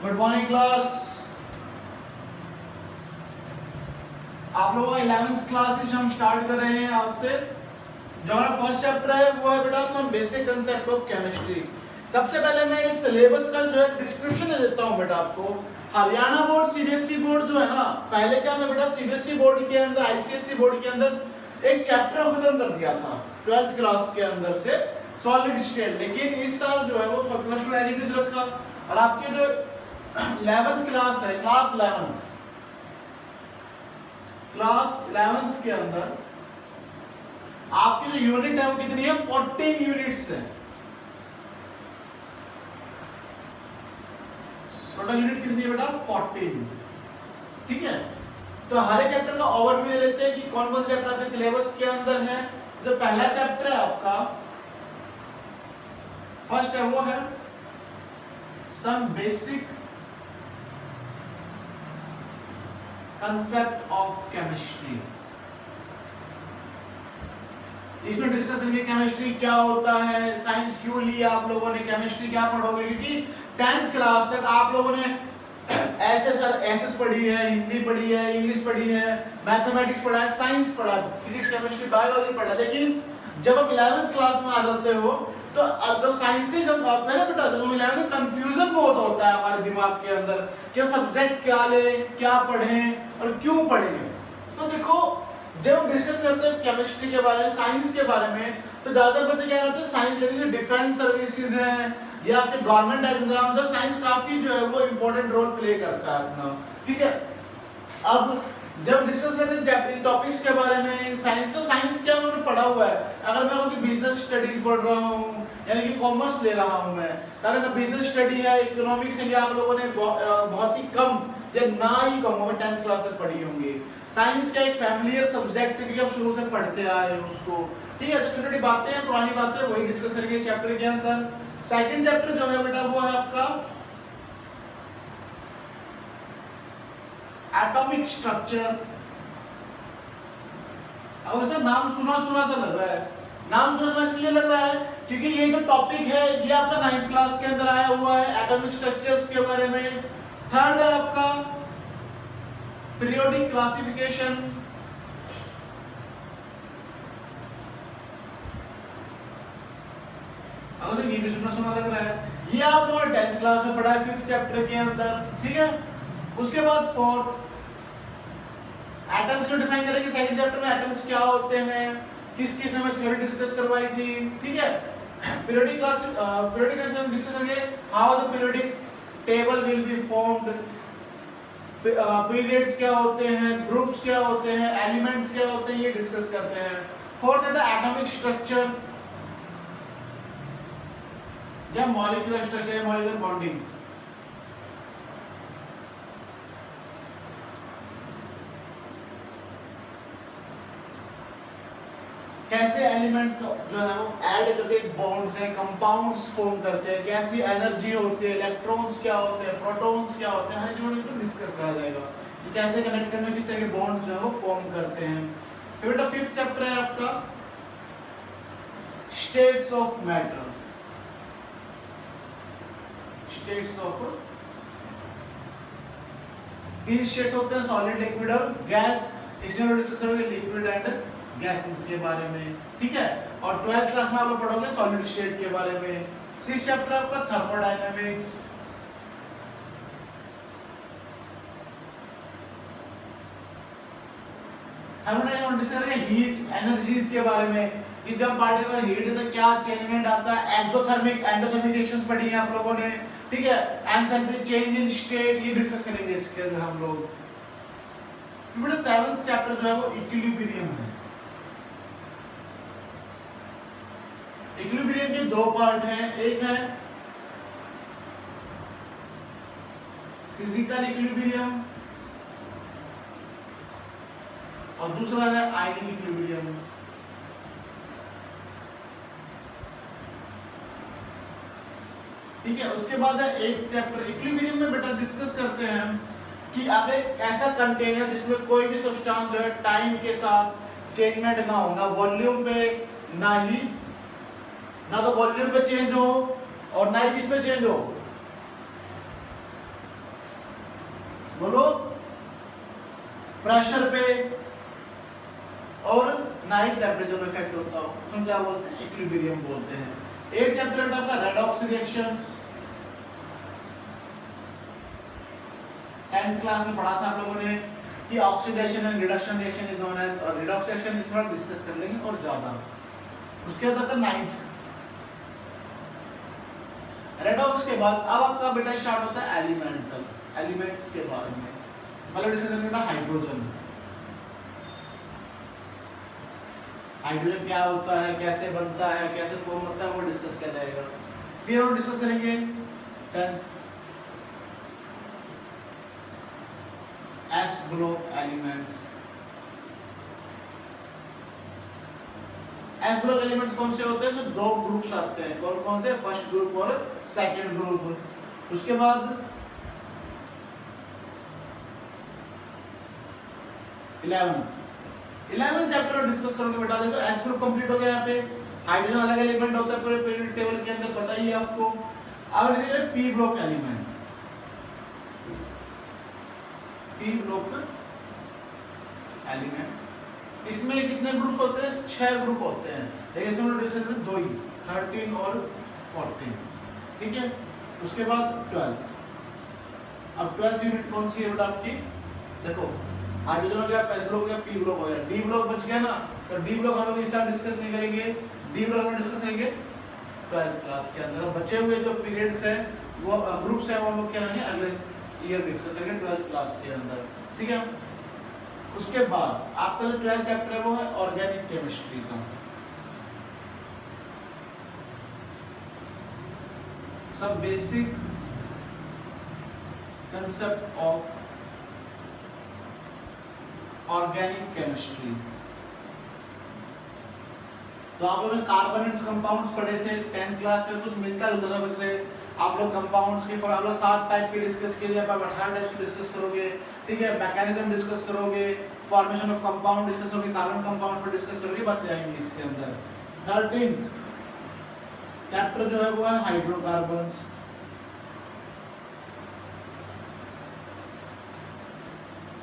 Good morning class. आप लोगों का 11th क्लास हम स्टार्ट कर रहे हैं आज से। जो हमारा फर्स्ट चैप्टर है वो है बेटा some basic concept of chemistry. सबसे पहले मैं इस सिलेबस का जो है डिस्क्रिप्शन दे देता हूं बेटा आपको। हरियाणा बोर्ड सीबीएसई बोर्ड जो है ना, पहले क्या था बेटा, सीबीएसई बोर्ड के अंदर आईसीएसई बोर्ड के अंदर एक चैप्टर खत्म कर दिया था 12th क्लास के अंदर से, सॉलिड स्टेट। लेकिन इस साल जो है वो प्लस 2 एज इट इज रखा और आपके जो 11th क्लास है, क्लास 11th के अंदर आपकी जो यूनिट है वो कितनी है, 14 यूनिट्स है। टोटल यूनिट कितनी है बेटा, 14। ठीक है, तो हर एक चैप्टर का ओवरव्यू ले लेते हैं कि कौन कौन से चैप्टर आपके सिलेबस के अंदर है। जो पहला चैप्टर है आपका, फर्स्ट है वो है some basic concept of chemistry. इसमें डिस्कस करेंगे केमिस्ट्री क्या होता है, साइंस क्यों लिया आप लोगों ने, केमिस्ट्री क्या पढ़ोगे, क्योंकि 10th क्लास तक आप लोगों ने एसएस पढ़ी है, हिंदी पढ़ी है, इंग्लिश पढ़ी है, मैथमेटिक्स पढ़ा है, साइंस पढ़ा है, फिजिक्स केमिस्ट्री बायोलॉजी पढ़ा है। लेकिन जब आप 11th क्लास में आ जाते हो तो जब साइंस से जब आप है ना बेटा, जब हम 11th में कंफ्यूजन बहुत होता है हमारे दिमाग के अंदर कि हम सब्जेक्ट क्या लें, क्या पढ़ें और क्यों पढ़ें। तो देखो, जब हम डिस्कस करते हैं केमिस्ट्री के बारे में, साइंस के बारे में, तो ज्यादातर बच्चे क्या करते हैं, साइंस लेकिन डिफेंस सर्विसेज हैं या आपके गवर्नमेंट एग्जाम्स है, साइंस काफी जो है वो इंपॉर्टेंट रोल प्ले करता है अपना। ठीक है, अब जब डिस्कस करते हैं टॉपिक्स के बारे में, साइंस, तो साइंस क्या उन्होंने पढ़ा हुआ है। अगर मैं कहूँ कि बिजनेस स्टडीज पढ़ रहा हूँ यानी कि कॉमर्स ले रहा हूँ मैं, कारण बिजनेस स्टडी है, इकोनॉमिक्स है, आप लोगों ने बहुत ही कम या ना ही कहूँगा मैं 10th क्लास तक पढ़ी होंगी। साइंस का एक फैमिलियर सब्जेक्ट है क्योंकि आप शुरू से पढ़ते आ रहे हैं उसको। ठीक है, तो छोटी छोटी बातें हैं, पुरानी बातें, वही डिस्कस करेंगे चैप्टर के अंदर। सेकंड चैप्टर जो है बेटा वो है आपका एटॉमिक स्ट्रक्चर। अब इसका नाम सुना सुना सा लग रहा है, नाम सुना सुना इसलिए लग रहा है क्योंकि ये जो टॉपिक है ये आपका 9th क्लास के अंदर आया हुआ है, एटॉमिक स्ट्रक्चर्स के बारे में। थर्ड है आपका पीरियोडिक क्लासिफिकेशन। अब ये भी सुना सुना लग रहा है, ये आप लोगों ने 10th क्लास में पढ़ा है 5th चैप्टर के अंदर। ठीक है, उसके बाद फोर्थ एटम्स को डिफाइन करेंगे। सेकंड चैप्टर में एटम्स क्या होते हैं, किस किस ने मैं थ्योरी डिस्कस करवाई थी। ठीक है, पीरियोडिक क्लास डिस्कस करेंगे, how the periodic table will be formed, periods क्या होते हैं, ग्रुप्स क्या होते हैं, एलिमेंट्स क्या होते हैं, ये डिस्कस करते हैं। फोर्थ है द एटॉमिक स्ट्रक्चर या मॉलिक्यूलर स्ट्रक्चर या मॉलिक्यूलर बॉन्डिंग। कैसे एलिमेंट्स को जो है वो ऐड करके बॉन्ड्स हैं, कंपाउंड्स फॉर्म करते हैं, कैसी एनर्जी होती है, इलेक्ट्रॉन्स क्या होते हैं, प्रोटॉन्स क्या होते हैं, हर चीज को डिस्कस करा जाएगा कि कैसे कनेक्ट करने, किस तरह के बॉन्ड्स जो है वो फॉर्म करते हैं। फिर बेटा 5th चैप्टर है आपका states of matter. States of, 3 states होते हैं, सॉलिड, लिक्विड और गैस। इसमें हम डिस्कस करेंगे लिक्विड एंड गैसेस के बारे में। ठीक है, और 12th क्लास में आप लोग पढ़ोगे सॉलिड स्टेट के बारे में। 6th चैप्टर आपका थर्मोडायनामिक्स। थर्मोडायनामिक्स डिस्कस करेंगे हीट एनर्जीज के बारे में कि जब पार्टिकल का हीट है तो क्या चेंजमेंट आता है, एक्सोथर्मिक एंडोथर्मिक रिएक्शंस पढ़ी है आप लोगों ने। ठीक है, एंथैल्पी चेंज इन स्टेट, ये डिस्कस करेंगे इसके अंदर हम लोग। फिर बेटा 7th चैप्टर जो है वो इक्विलिब्रियम है। इक्विलिब्रियम के 2 पार्ट हैं, एक है फिजिकल इक्विलिब्रियम और दूसरा है आयनिक इक्विलिब्रियम। ठीक है, उसके बाद है 8th चैप्टर। इक्विलिब्रियम में बेटा डिस्कस करते हैं कि अगर ऐसा कंटेनर जिसमें कोई भी सब्सटेंस जो है टाइम के साथ चेंजमेंट ना हो, ना वॉल्यूम पे, ना तो वॉल्यूम पे चेंज हो और ना ही किस पे चेंज हो, बोलो, प्रेशर पे और नाइट टेम्परेचर में इफेक्ट होता हो, उसमें क्या बोलते हैं, इक्विलिब्रियम बोलते हैं। 8 चैप्टर आपका रेडॉक्स रिएक्शन, 10th क्लास में पढ़ा था आप लोगों ने कि oxidation and reduction reaction is known as, और रिडॉक्स रिएक्शन इस बार डिस्कस कर लेंगे और ज्यादा। उसके बाद आता 9th रेडॉक्स के बाद अब आपका बेटा स्टार्ट होता है एलिमेंटल, एलिमेंट्स के बारे में मतलब डिस्कस करेंगे बेटा हाइड्रोजन। हाइड्रोजन क्या होता है, कैसे बनता है, कैसे फॉर्म होता है, वो डिस्कस किया जाएगा। फिर हम डिस्कस करेंगे 10th S block elements. S block elements कौन से होते हैं, जो दो ग्रुप्स आते हैं, कौन कौन से, फर्स्ट ग्रुप और सेकंड ग्रुप। उसके बाद 11th चैप्टर डिस्कस करोगे बेटा। देखो एस ग्रुप कंप्लीट हो गया, यहाँ पे हाइड्रोजन अलग एलिमेंट होता है पूरे पीरियोडिक टेबल के अंदर, पता ही है आपको। अब देखिए P block element, P block elements, इसमें कितने ग्रुप होते हैं, 6 ग्रुप होते हैं, लेकिन इसमें हम डिस्कस करेंगे 2 ही, 13 और 14, ठीक है। उसके बाद 12। अब 12th यूनिट कौन सी है बेटा आपकी, देखो हाइड्रोजन हो गया, एस ब्लॉक हो गया, पी ब्लॉक हो गया, डी ब्लॉक बच गया ना, तो डी ब्लॉक हम लोग इस साल डिस्कस नहीं करेंगे, डी ब्लॉक हम डिस्कस करेंगे 12th क्लास के अंदर। बचे हुए जो पीरियड्स हैं वो ग्रुप्स हैं, वो हम लोग क्या करेंगे अगले ईयर डिस्कस करेंगे 12th क्लास के अंदर, ठीक है। उसके बाद आपका जो 12th चैप्टर है वो है ऑर्गेनिक केमिस्ट्री का। सब basic concept of organic chemistry. तो आप लोगों ने कार्बोनेट्स कंपाउंड्स पढ़े थे 10th क्लास में, कुछ मिलता जुलता था कुछ से। आप लोग कंपाउंड्स की आप लोग 7 टाइप के डिस्कस किए, आप 18 टाइप के डिस्कस करोगे, ठीक है। मैकेनिज्म डिस्कस करोगे, फॉर्मेशन ऑफ कंपाउंड डिस्कस करोगे, कार्बन कंपाउंड पर डिस्कस करोगे, बातें आएंगी इसके अंदर। 13th चैप्टर जो है वो है हाइड्रोकार्बन्स।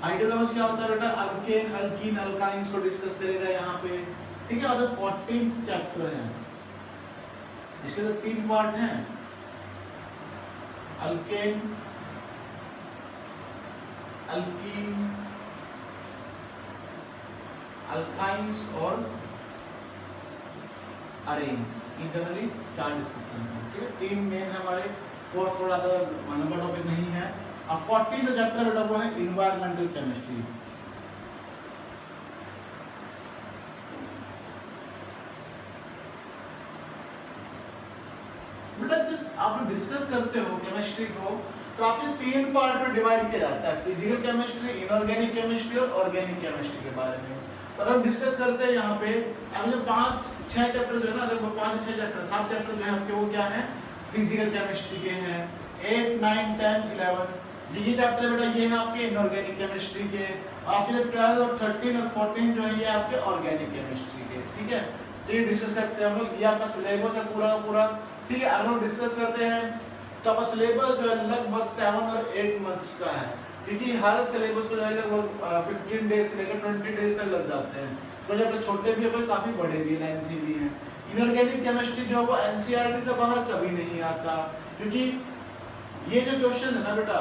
हाइड्रोकार्बन्स क्या होता है बेटा, अल्केन, अल्कीन, अल्काइंस को डिस्कस करेगा यहाँ पे, ठीक है। और 14th चैप्टर है, इसके तो 3 पार्ट हैं, अल्केन, अल्कीन, अल्काइंस और अरेन्स, ये जनरली 4 डिस्कस करते हैं, ठीक है। 3 मेन है हमारे, 4th थोड़ा सा नंबर टॉपिक नहीं है। अब 14th चैप्टर बेटा वो है इन्वायरमेंटल केमिस्ट्री। बेटा जिस आप डिस्कस करते हो केमिस्ट्री को, तो आपके 3 पार्ट में डिवाइड किया जाता है, फिजिकल केमिस्ट्री, इनऑर्गेनिक केमिस्ट्री और ऑर्गेनिक केमिस्ट्री के बारे में। तो अगर हम डिस्कस करते हैं यहाँ पे, अब जो 5-6 चैप्टर जो है ना, अगर 5-6 चैप्टर, 7 चैप्टर जो है आपके वो क्या है, फिजिकल केमिस्ट्री के हैं। 8, 9, 10, 11 ये चैप्टर बेटा ये है आपके इनऑर्गेनिक केमिस्ट्री के, और आपके जो 12 और 13 और 14 जो है ये आपके ऑर्गेनिक केमिस्ट्री के, ठीक है। तो ये डिस्कस करते हैं हम लोग, ये आपका सिलेबस है पूरा पूरा, ठीक है। अगर हम डिस्कस करते हैं तो आपका सिलेबस जो है लगभग 7 और 8 मंथ्स का है, क्योंकि हर सिलेबस को जो है लगभग 15 डेज से लेकर 20 डेज तक लग जाते हैं। तो जब छोटे भी है, काफी बड़े भी, लेंथी भी हैं। इनऑर्गेनिक केमिस्ट्री जो है वो एनसीईआरटी से बाहर कभी नहीं आता, क्योंकि ये जो क्वेश्चन है ना बेटा,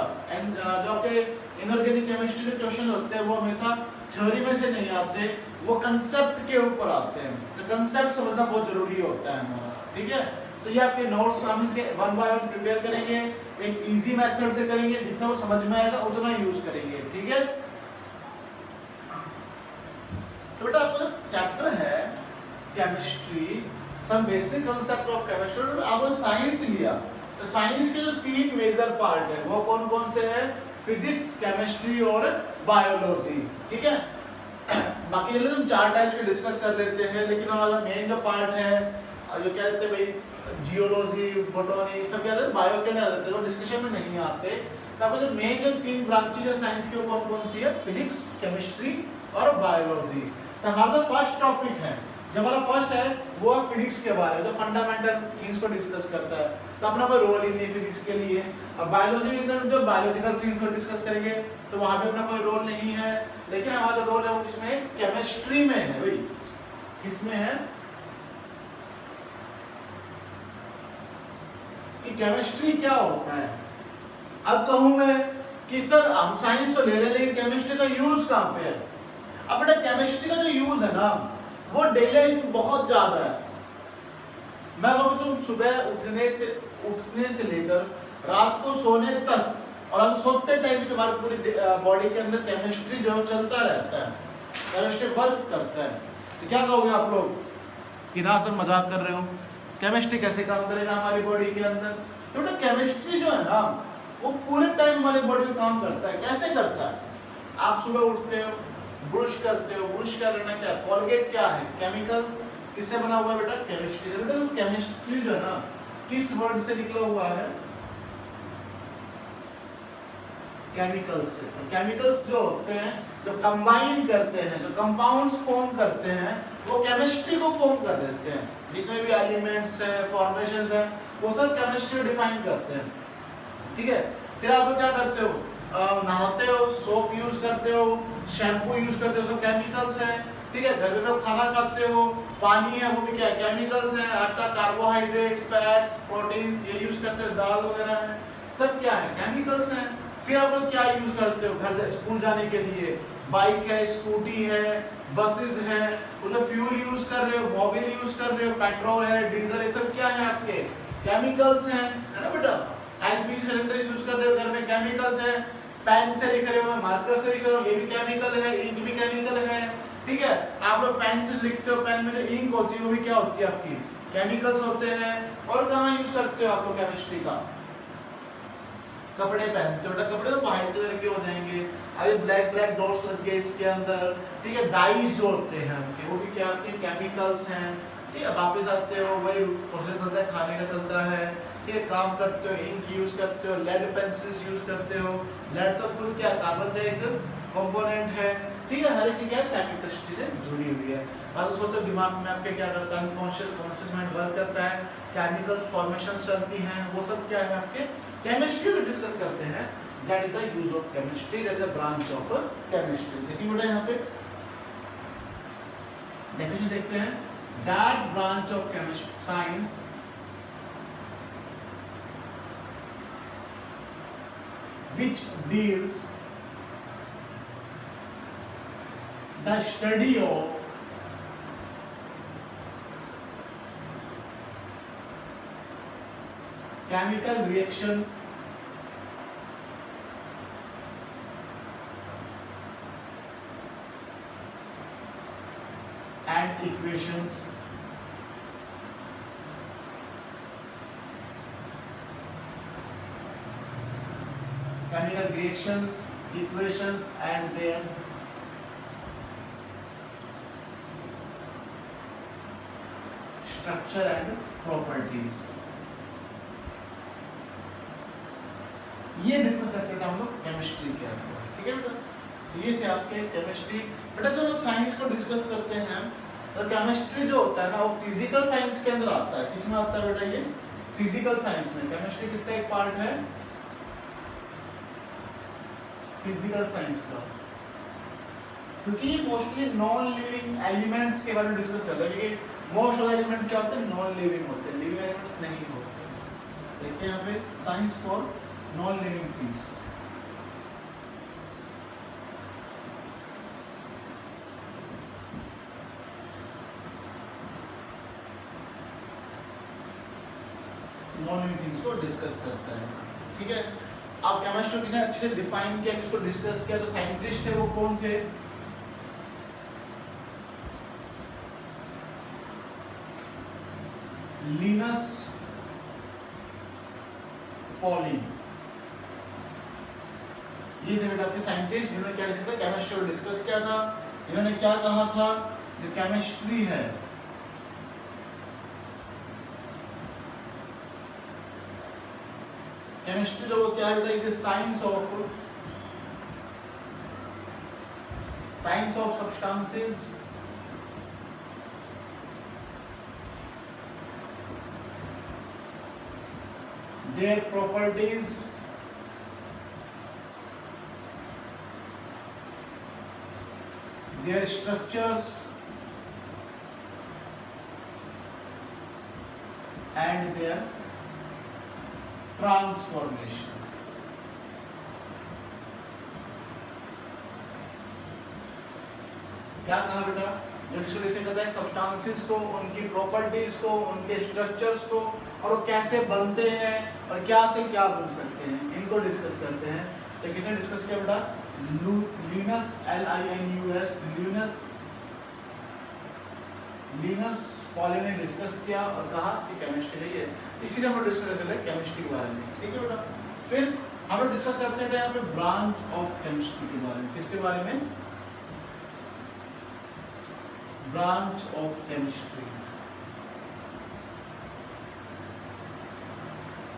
जो आपके इनऑर्गेनिक केमिस्ट्री के क्वेश्चन होते हैं वो हमेशा थ्योरी में से नहीं आते, वो कंसेप्ट के ऊपर आते हैं। तो कंसेप्ट समझना बहुत जरूरी होता है हमारा, ठीक है। तो ये आपके नोट्स सामने के 1 बाय 1 प्रिपेयर करेंगे, एक इजी मेथड से करेंगे, जितना वो समझ में आएगा उतना यूज करेंगे, ठीक है। तो बेटा आपका जो चैप्टर है chemistry, some basic concept of chemistry, आपने साइंस लिया तो साइंस के जो 3 मेजर पार्ट है वो कौन कौन से हैं, फिजिक्स, केमिस्ट्री और बायोलॉजी, ठीक है। बाकी हम 4 टाइप्स के डिस्कस कर लेते हैं, लेकिन हमारा मेन जो पार्ट है, जो कहते हैं भाई जियोलॉजी, बोटनी, सब क्या बायो के अंदर रहते हैं, तो डिस्कशन में नहीं आते। तो आपको जो मेन जो 3 ब्रांचेज है साइंस के, वो कौन कौन सी है, फिजिक्स, केमिस्ट्री और बायोलॉजी। तो हमारा फर्स्ट टॉपिक है, जो हमारा फर्स्ट है वो है फिजिक्स के बारे में, जो फंडामेंटल थिंग्स को डिस्कस करता है। तो अपना कोई रोल ही नहीं फिजिक्स के लिए। अब बायोलॉजी के अंदर जो बायोलॉजिकल थिंग्स को डिस्कस करेंगे तो वहां पे अपना कोई रोल नहीं है, लेकिन हमारा जो रोल है वो किसमें, केमिस्ट्री में है भाई। किसमें है कि केमिस्ट्री क्या होता है। अब कहूं मैं कि सर हम साइंस तो ले रहे हैं लेकिन केमिस्ट्री का यूज कहां पे है। अब बेटा केमिस्ट्री का जो यूज है ना वो डेली लाइफ में बहुत ज्यादा है। मैं कहूँ तुम सुबह उठने से लेकर रात को सोने तक और हम सोते टाइम तुम्हारी पूरी बॉडी के अंदर केमिस्ट्री जो चलता रहता है, केमिस्ट्री वर्क करता है। तो क्या कहोगे आप लोग कि ना सर मजाक कर रहे हो, केमिस्ट्री कैसे काम करेगा हमारी बॉडी के अंदर। तो बेटा केमिस्ट्री जो है ना वो पूरे टाइम हमारी बॉडी में काम करता है। कैसे करता है, आप सुबह उठते हो, ब्रश करते हो, ब्रश क्या करना, क्या कोलगेट क्या है, केमिकल्स किससे बना हुआ है बेटा, केमिस्ट्री से। बेटा तो केमिस्ट्री जो है ना किस वर्ड से निकला हुआ है, केमिकल्स से। केमिकल्स जो होते हैं जो कंबाइन करते हैं, जो कंपाउंड्स फॉर्म करते हैं वो केमिस्ट्री को फॉर्म कर देते हैं। जितने भी एलिमेंट्स हैं, फॉर्मेशंस हैं, वो सब केमिस्ट्री डिफाइन करते हैं। ठीक है, फिर आप लोग क्या करते हो, नहाते हो, सोप यूज करते हो, शैम्पू यूज करते हो, सब केमिकल्स हैं। ठीक है, घर में सब खाना खाते हो, पानी है वो भी क्या है, केमिकल्स हैं। आटा, कार्बोहाइड्रेट्स, फैट्स, प्रोटीन्स ये यूज करते हो, दाल वगैरह है, सब क्या है, केमिकल्स हैं। फिर आप लोग क्या यूज करते हो घर स्कूल जाने के लिए, बाइक है, स्कूटी है, बसेस है, उसमें फ्यूल यूज कर रहे हो, मोबिल यूज कर रहे हो, पेट्रोल है, डीजल, ये सब क्या है आपके केमिकल्स हैं, है ना बेटा। एलपी सिलेंडर यूज कर रहे हो घर में, केमिकल्स है। पेन से लिख रहे हो, मार्कर से लिख रहे हो, ये भी केमिकल है, इंक भी केमिकल है। ठीक है, आप लोग पेन से लिखते हो, पेन में जो इंक होती है वो भी क्या होती है आपकी, केमिकल्स होते हैं। और कहाँ यूज करते हो आप लोग केमिस्ट्री का, कपड़े पहनते हो, कपड़े तो व्हाइट कलर के हो जाएंगे, अभी ब्लैक डॉट्स लग गए इसके अंदर। ठीक है, डाइज जो होते हैं आपके वो भी क्या आपके केमिकल्स हैं। ठीक है, वापस आते हो वही प्रोसेस चलता है, खाने का चलता है। ठीक है, काम करते हो, इंक यूज करते हो, लेड पेंसिल्स यूज करते हो। लेड तो खुद क्या कार्बन का एक कंपोनेंट है। ठीक है, हर एक चीज केमिस्ट्री से जुड़ी हुई है। बात सोचो दिमाग में आपके क्या करता है, अनकॉन्शियस माइंड वर्क करता है, केमिकल्स फॉर्मेशन चलती हैं, वो सब क्या है आपके केमिस्ट्री में डिस्कस करते हैं। That is the use of chemistry, that is the branch of chemistry. देखिए बेटा यहाँ पे डेफिनेशन देखते हैं, that branch of chemistry science which deals the study of chemical reaction and equations chemical reactions, equations and their structure and properties। ये discuss करते हैं हम लोग केमिस्ट्री के अंदर। ठीक है बेटा, ये थे आपके केमिस्ट्री। बेटा जो साइंस को डिस्कस करते हैं तो केमिस्ट्री जो होता है ना वो फिजिकल साइंस के अंदर आता है। किसमें आता है बेटा, ये फिजिकल साइंस में। केमिस्ट्री किसका एक पार्ट है, फिजिकल साइंस का, क्योंकि ये मोस्टली नॉन लिविंग एलिमेंट्स के बारे में डिस्कस करता है। क्योंकि मोस्ट ऑफ एलिमेंट्स क्या होते हैं, नॉन लिविंग होते हैं, लिविंग एलिमेंट्स नहीं होते। देखते हैं यहाँ पे science for non living things. Non living things को डिस्कस करता है। ठीक है, आप केमिस्ट्री किसने अच्छे से डिफाइन किया, किसको डिस्कस किया, तो साइंटिस्ट थे वो कौन थे, लिनस पॉलिंग। ये थे बेटा आपके साइंटिस्ट जिन्होंने क्या डिस्कस किया, केमिस्ट्री को डिस्कस किया था। इन्होंने क्या कहा था, जो केमिस्ट्री है केमिस्ट्री जो क्या है बेटा, is science of substances their properties, their structures and their transformation. क्या कहा बेटा? जो डिस्कस करता है सब्सटेंसेस को, उनकी प्रॉपर्टीज को, उनके स्ट्रक्चर्स को, और वो कैसे बनते हैं और क्या से क्या बन सकते हैं, इनको डिस्कस करते हैं। तो किसने डिस्कस किया बेटा? लिनस, Linus, लिनस पॉली ने डिस्कस किया और कहा कि केमिस्ट्री है। इसी से हम लोग डिस्कस करते हैं केमिस्ट्री के बारे में, ठीक है बेटा। फिर हम लोग डिस्कस करते हैं यहाँ पे ब्रांच ऑफ केमिस्ट्री के बारे में। किसके बारे में? Branch of chemistry.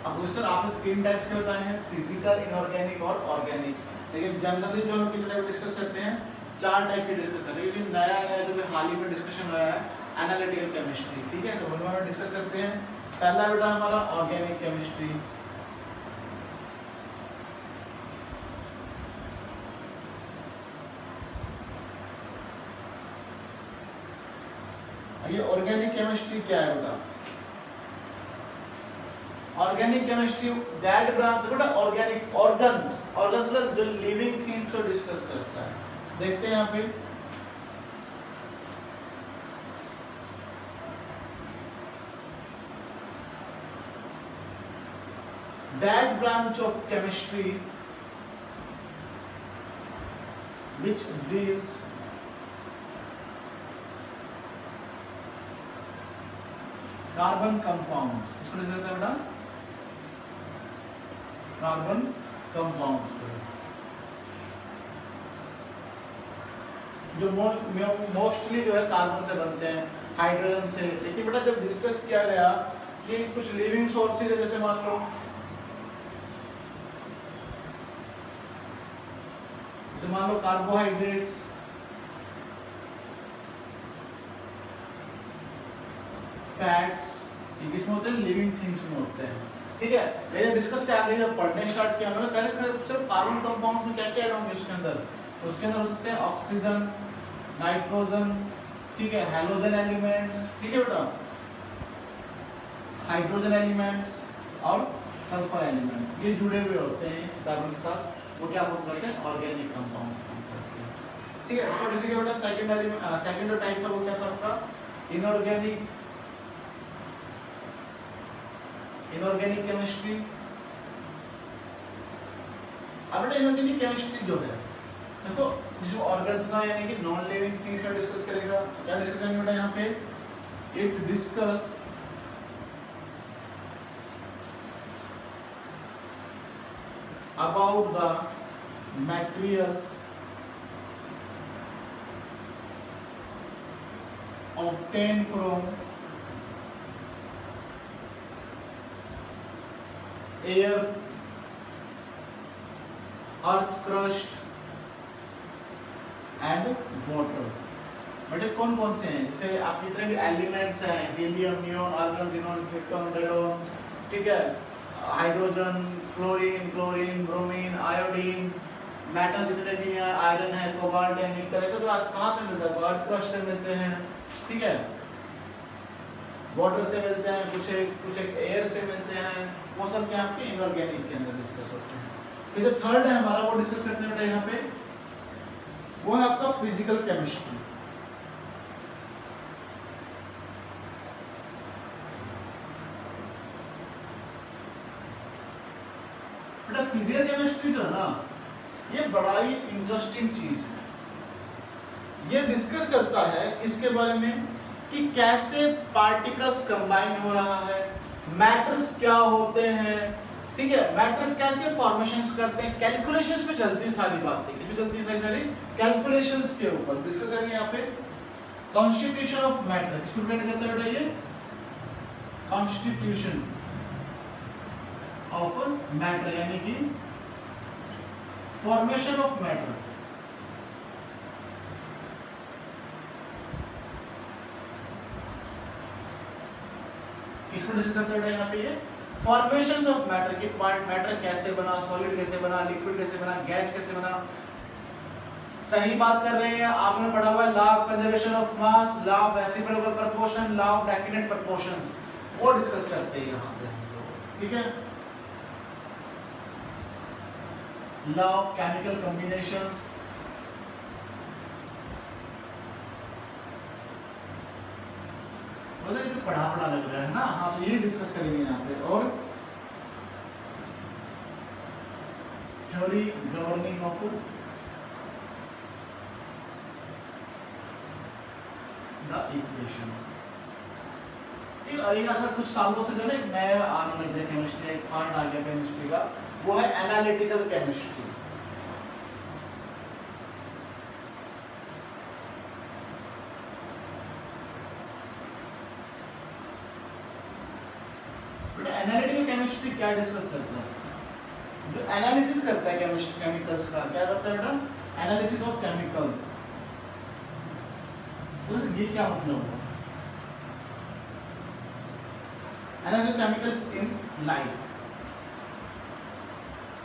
अब सर आपने 3 टाइप्स के बताए हैं, फिजिकल, इनऑर्गेनिक और ऑर्गेनिक। लेकिन जनरली जो हम कितने टाइप डिस्कस करते हैं, 4 टाइप के डिस्कस करते हैं। क्योंकि नया जो हाल ही में डिस्कशन हुआ है एनालिटिकल केमिस्ट्री, ठीक है। तो हम डिस्कस करते हैं। पहला बेटा हमारा ऑर्गेनिक केमिस्ट्री। ये ऑर्गेनिक केमिस्ट्री क्या है बेटा? ऑर्गेनिक केमिस्ट्री दैट ब्रांच बेटा ऑर्गेनिक ऑर्गन्स, ऑर्गन मतलब जो लिविंग थिंग्स को डिस्कस करता है। देखते हैं यहाँ पे that branch of chemistry which deals carbon compounds, इसको लिख देते हैं बेटा कार्बन कंपाउंड्स को, जो मोस्टली जो है कार्बन से बनते हैं, हाइड्रोजन से। लेकिन बेटा जब डिस्कस किया गया कि कुछ लिविंग सोर्सेज है, जैसे मान लो कार्बोहाइड्रेट्स, फैट्स, ये किसमें होते हैं? लिविंग थिंग्स में होते हैं, ठीक है। लेकिन डिस्कस से आगे जब पढ़ने स्टार्ट किया हमने कहा सिर्फ कार्बन कंपाउंड्स में क्या क्या ऐड होंगे उसके अंदर हो सकते हैं ऑक्सीजन, नाइट्रोजन, ठीक है, हैलोजन एलिमेंट्स, ठीक है बेटा, हाइड्रोजन एलिमेंट्स और सल्फर एलिमेंट्स, ये जुड़े हुए होते हैं कार्बन के साथ। वो क्या फॉर्म करते हैं? ऑर्गेनिक कंपाउंड्स फॉर्म करते हैं, ठीक है। उसको जैसे कि बेटा सेकंड टाइप का वो क्या था आपका? Inorganic chemistry. अब बेटा इनऑर्गेनिक केमिस्ट्री जो है देखो, जिसमें ऑर्गन्स ना यानी कि नॉन लिविंग थिंग्स का डिस्कस करेगा। क्या डिस्कस करेंगे बेटा यहाँ पे? It discuss about the materials obtained from air, earth crust and water। बेटे कौन कौन से हैं? जैसे आप जितने भी एलिमेंट्स हैं, helium, neon, argon, xenon, krypton, radon, ठीक है, hydrogen, fluorine, chlorine, bromine, iodine, metal जितने भी हैं, आयरन है, कोबाल्ट है, निकल है, तो आज कहाँ से मिलता है? अर्थ क्रस्ट से मिलते हैं, ठीक है, वाटर से मिलते हैं, कुछ एक एयर से मिलते हैं, वो सब क्या आपके इनऑर्गेनिक के अंदर डिस्कस होते हैं। फिर जो थर्ड है हमारा वो डिस्कस करते हैं बेटा यहाँ पे, वो है आपका फिजिकल केमिस्ट्री। बेटा फिजिकल केमिस्ट्री जो है ना, ये बड़ा ही इंटरेस्टिंग चीज है। ये डिस्कस करता है किसके बारे में? कि कैसे पार्टिकल्स कंबाइन हो रहा है, मैटर्स क्या होते हैं, ठीक है, मैटर्स कैसे फॉर्मेशंस करते हैं, कैलकुलेशंस पे चलती है सारी बातें। किस पे चलती है? सारी कैलकुलेशंस के ऊपर डिस्कस करेंगे यहाँ पे। कॉन्स्टिट्यूशन ऑफ मैटर किस पे डिपेंड करता है बेटा? ये कॉन्स्टिट्यूशन ऑफ मैटर यानी कि फॉर्मेशन ऑफ मैटर। किसको डिस्कस करता है यहाँ पे? ये फॉर्मेशंस ऑफ मैटर की पार्ट, मैटर कैसे बना, सॉलिड कैसे बना, लिक्विड कैसे बना, गैस कैसे बना। सही बात कर रहे हैं, आपने पढ़ा हुआ है law of conservation of mass, law of reciprocal proportion, law of definite proportions, वो डिस्कस करते हैं यहाँ पे, ठीक है। लॉ ऑफ केमिकल कॉम्बिनेशंस, मतलब ये पढ़ा लग रहा है ना, हाँ यही डिस्कस करेंगे यहाँ पे। और theory governing of the equation. और ये कुछ सालों से जो है नया आने लग गया केमिस्ट्री, एक पार्ट आ गया केमिस्ट्री का, वो है एनालिटिकल केमिस्ट्री। एनालिटिकल केमिस्ट्री क्या डिस्कस करता है? जो एनालिसिस करता है केमिकल्स का, क्या करता है बेटा? Analysis of chemicals. तो ये क्या मतलब है? Analysis chemicals in life.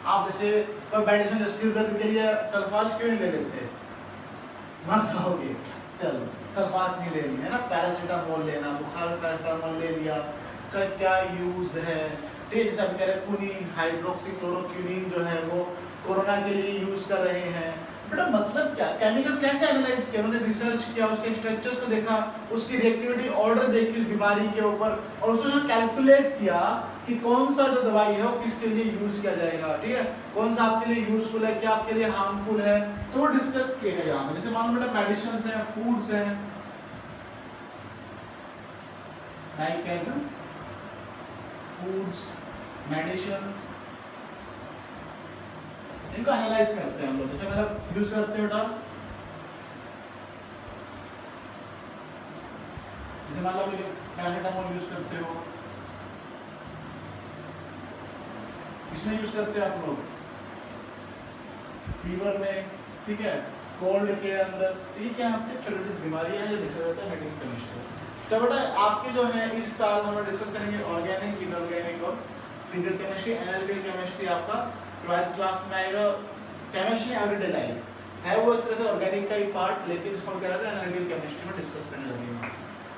आप जैसे कोई मेडिसिन सिर दर्द के लिए सल्फास क्यों नहीं ले लेते? मर जाओगे, चलो सल्फास नहीं लेनी है ना, पैरासीटामोल लेना, बुखार पैरासीटामोल ले लिया, का क्या यूज है, ठीक है। सब कह रहे कुनीन, हाइड्रोक्सीक्लोरोक्विनीन जो है वो कोरोना के लिए यूज कर रहे हैं। बेटा मतलब क्या, केमिकल कैसे एनालाइज किया उन्होंने, रिसर्च किया, उसके स्ट्रक्चर्स को देखा, उसकी रिएक्टिविटी ऑर्डर देखी बीमारी के ऊपर, और उसको जो कैलकुलेट किया कि कौन सा जो दवाई है वो किसके लिए यूज किया जाएगा, ठीक है, कौन सा आपके लिए यूजफुल है, क्या आपके लिए हार्मफुल है, तो वो डिस्कस किया गया यहाँ पे। जैसे मान लो बेटा मेडिसिन है, फूड्स है, लाइक कैसे फूड्स, मेडिसिन्स, इनको एनालाइज करते हैं हम लोग। जैसे मतलब यूज करते हैं बेटा, जैसे मान लो पैरासीटामोल यूज करते हो, इसमें यूज करते हैं आप लोग फीवर में, ठीक है, कोल्ड के अंदर, ठीक है, आपके छोटी छोटी बीमारियां हैं जो डिस्कस करते हैं मेडिकल केमिस्ट्री। तो बेटा आपके जो है इस साल हम डिस्कस करेंगे ऑर्गेनिक, इनऑर्गेनिक और फिजिकल केमिस्ट्री। एनालिटिकल केमिस्ट्री आपका 12th क्लास में आएगा। केमिस्ट्री एवरीडे लाइफ है वो एक तरह से ऑर्गेनिक का ही पार्ट, लेकिन इसको क्या कहते हैं एनालिटिकल केमिस्ट्री में डिस्कस करने लगेंगे,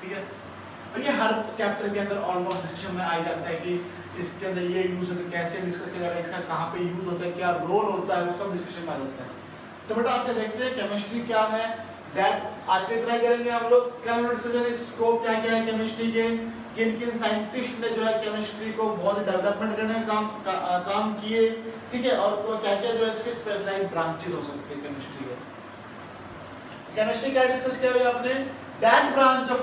ठीक है। और ये हर चैप्टर के अंदर ऑलमोस्ट डिस्कशन में आ जाता है कि इसके अंदर ये यूज होता है, कैसे डिस्कस किया जाएगा, इसका कहाँ पे यूज होता है, क्या रोल होता है, वो सब डिस्कशन में आ जाता है। तो बेटा आप देखते हैं केमिस्ट्री क्या है, दैट आज के इतना करेंगे हम लोग। क्या स्कोप क्या क्या है केमिस्ट्री के, किन किन साइंटिस्ट ने जो है केमिस्ट्री को बहुत डेवलपमेंट करने का काम किए, ठीक है, और क्या क्या जो है इसके स्पेशलाइज्ड ब्रांचेस हो सकते हैं केमिस्ट्री के। केमिस्ट्री क्या डिस्कस किया हुआ आपने, that branch of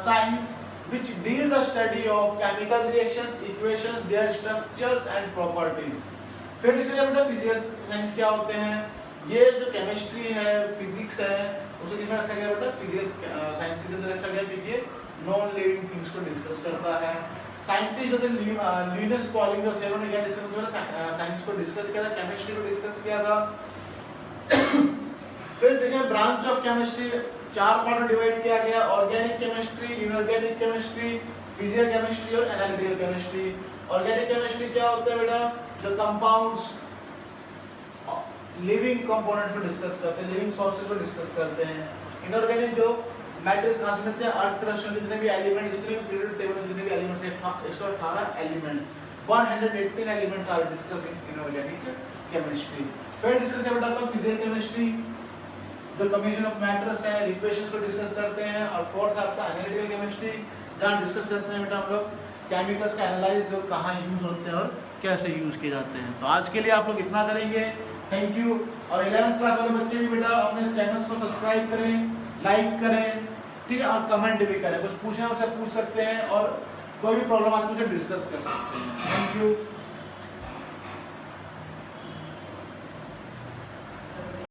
science which deals the study of chemical reactions, equations, their structures and properties। फिर इसलिए बेटा फिजिकल साइंस क्या होते हैं, ये जो केमिस्ट्री है, फिजिक्स है, उसे किसमें रखा गया बेटा, फिजिकल साइंस के अंदर रखा गया, क्योंकि ये नॉन लिविंग थिंग्स को डिस्कस करता है। साइंटिस्ट जो थे लिनस पॉलिंग जो थे, उन्होंने क्या डिस्कस किया, साइंस को डिस्कस किया था, केमिस्ट्री को डिस्कस किया था। फिर देखिए ब्रांच ऑफ केमिस्ट्री चार पार्ट में डिवाइड किया गया, organic chemistry, inorganic chemistry, physical chemistry और एनालिटिकल केमिस्ट्री। ऑर्गेनिक केमिस्ट्री क्या होता है बेटा, जो कंपाउंड्स लिविंग कंपोनेंट को डिस्कस करते हैं, लिविंग सोर्सेज को डिस्कस करते हैं। इनऑर्गेनिक जो मैट्रिक्स कहाँ से मिलते हैं, अर्थ क्रस्ट में जितने भी एलिमेंट, जितने भी पीरियड टेबल में जितने भी एलिमेंट्स हैं, 118 elements, 118 elements are discuss in inorganic chemistry. फिर डिस्कस है बेटा फिजिकल केमिस्ट्री, जो कमीशन ऑफ मैटर्स है, इक्वेशंस को डिस्कस करते हैं। और फोर्थ आपका एनालिटिकल केमिस्ट्री, जहाँ डिस्कस करते हैं बेटा हम लोग केमिकल्स का एनालाइज, जो कहाँ यूज होते हैं और कैसे यूज किए जाते हैं। तो आज के लिए आप लोग इतना करेंगे, थैंक यू। और 11th क्लास वाले बच्चे भी बेटा अपने चैनल्स को सब्सक्राइब करें, लाइक करें, ठीक है, और कमेंट भी करें, कुछ पूछना उससे पूछ सकते हैं, और कोई भी प्रॉब्लम आप मुझे डिस्कस कर सकते हैं। Thank you.